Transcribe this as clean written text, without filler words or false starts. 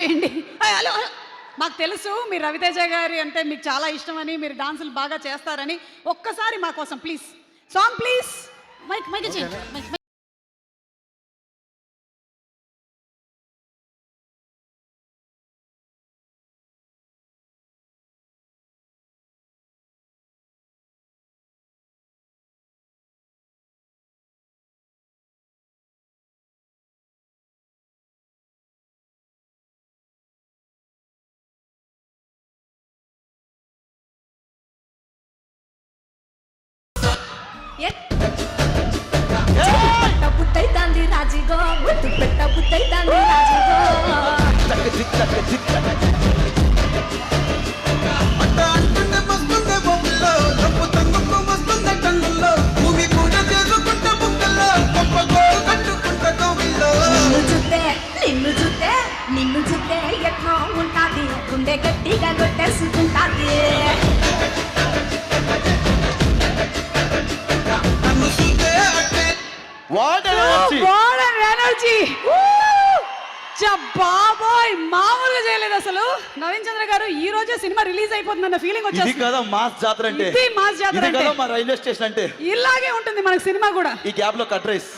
చేయండి. హలో, మాకు తెలుసు మీరు రవితేజ గారి అంటే మీకు చాలా ఇష్టమని, మీరు డాన్సులు బాగా చేస్తారని. ఒక్కసారి మా కోసం please song please. Mic mic చేయండి. మైక్ బుట్టైతాంది రాజీగో, ముద్దు పెట్ట బుట్టైతాంది రాజీగో. అంటుంటే మస్తుందే బొమ్మలో, తప్పుతందుకు మస్తుందే కన్నుల్లో, భూమి పూజ చేసుకుంటే బుక్కల్లో, గొప్ప కట్టుకుంటే కోవిల్లో. నిన్ను చూస్తే ఎట్లా ఉంటాది, గుండె గట్టిగా కొట్టేసుకుంటాది. నన్ను చూస్తే అంటే ఎనర్జీ బాబోయ్, మామూలుగా చేయలేదు అసలు. నవీన్ చంద్ర గారు ఈ రోజే సినిమా రిలీజ్ అయిపోతుందన్న ఫీలింగ్ ఇది వచ్చేస్తుంది. కదా మాస్ జాతర అంటే, ఇది మాస్ జాతర ఇది అంటే. కదా మా రైల్వే స్టేషన్ అంటే. ఇలాగే ఉంటుంది మనకి సినిమా కూడా. ఈ గ్యాప్ లో కట్ రైస్